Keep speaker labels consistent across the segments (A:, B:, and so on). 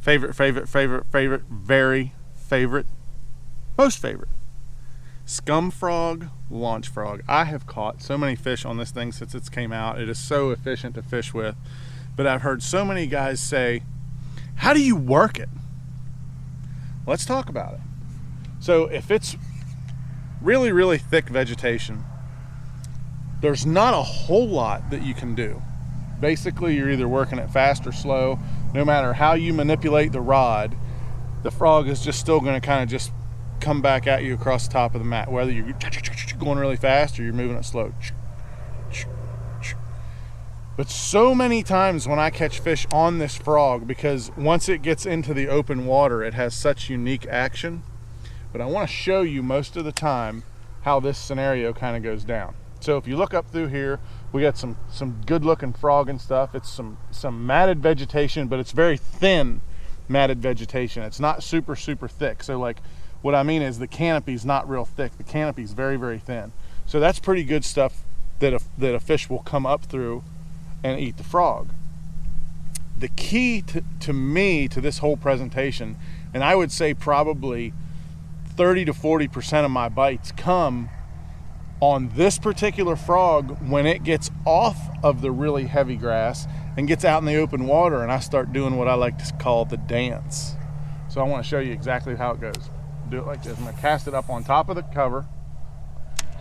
A: favorite, very favorite, most favorite, Scrum Frog Launch Frog. I have caught so many fish on this thing since it's came out. It is so efficient to fish with. But I've heard so many guys say, how do you work it? Let's talk about it. So if it's really, really thick vegetation, there's not a whole lot that you can do. Basically, you're either working it fast or slow. No matter how you manipulate the rod, the frog is just still going to kind of just come back at you across the top of the mat, whether you're going really fast or you're moving it slow. But so many times when I catch fish on this frog, because once it gets into the open water, it has such unique action. But I want to show you most of the time how this scenario kind of goes down. So if you look up through here, we got some good looking frog and stuff. It's some matted vegetation, but it's very thin matted vegetation. It's not super thick. So like what I mean is the canopy's not real thick. The canopy's very, very thin. So that's pretty good stuff that a fish will come up through and eat the frog. The key to me to this whole presentation, and I would say probably 30 to 40% of my bites come on this particular frog when it gets off of the really heavy grass and gets out in the open water, and I start doing what I like to call the dance. So I want to show you exactly how it goes. Do it like this. I'm going to cast it up on top of the cover.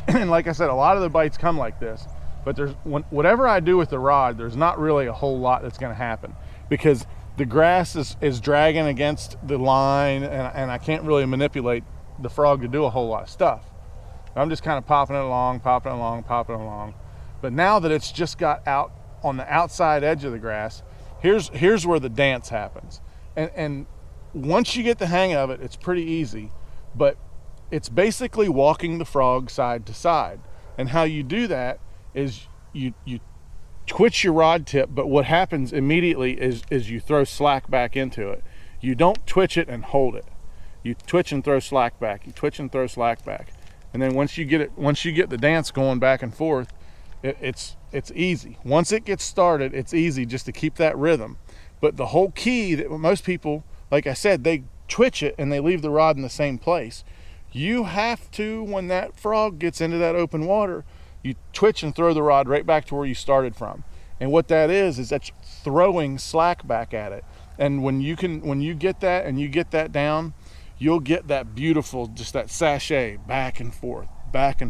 A: And like I said, a lot of the bites come like this. But whatever I do with the rod, there's not really a whole lot that's going to happen because the grass is dragging against the line, and I can't really manipulate the frog to do a whole lot of stuff. I'm just kind of popping it along. But now that it's just got out on the outside edge of the grass, here's where the dance happens. And once you get the hang of it, it's pretty easy. But it's basically walking the frog side to side. And how you do that is you twitch your rod tip, but what happens immediately is you throw slack back into it. You don't twitch it and hold it. You twitch and throw slack back. You twitch and throw slack back. And then once you get the dance going back and forth, it's easy. Once it gets started, it's easy just to keep that rhythm. But the whole key that most people, like I said, they twitch it and they leave the rod in the same place. You have to, when that frog gets into that open water, you twitch and throw the rod right back to where you started from. And what that is that's throwing slack back at it. And when you get that and you get that down, you'll get that beautiful, just that sachet back and forth. And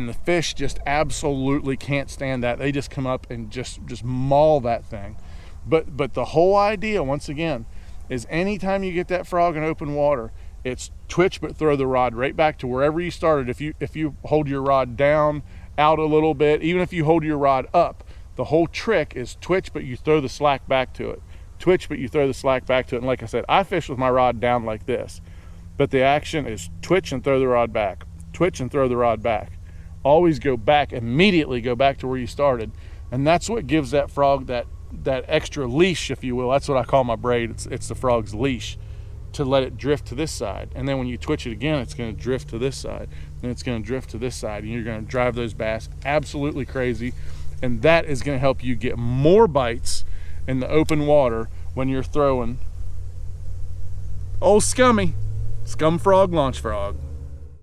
A: the fish just absolutely can't stand that. They just come up and just maul that thing. But the whole idea, once again, is anytime you get that frog in open water, it's twitch but throw the rod right back to wherever you started. If you hold your rod down, out a little bit, even if you hold your rod up, the whole trick is twitch but you throw the slack back to it. Twitch but you throw the slack back to it. And like I said, I fish with my rod down like this, but the action is twitch and throw the rod back, twitch and throw the rod back. Always go back, immediately go back to where you started. And that's what gives that frog that extra leash, if you will. That's what I call my braid. It's the frog's leash, to let it drift to this side. And then when you twitch it again, it's going to drift to this side, and it's going to drift to this side, and you're going to drive those bass absolutely crazy. And that is going to help you get more bites in the open water when you're throwing old Scrum Frog Launch Frog.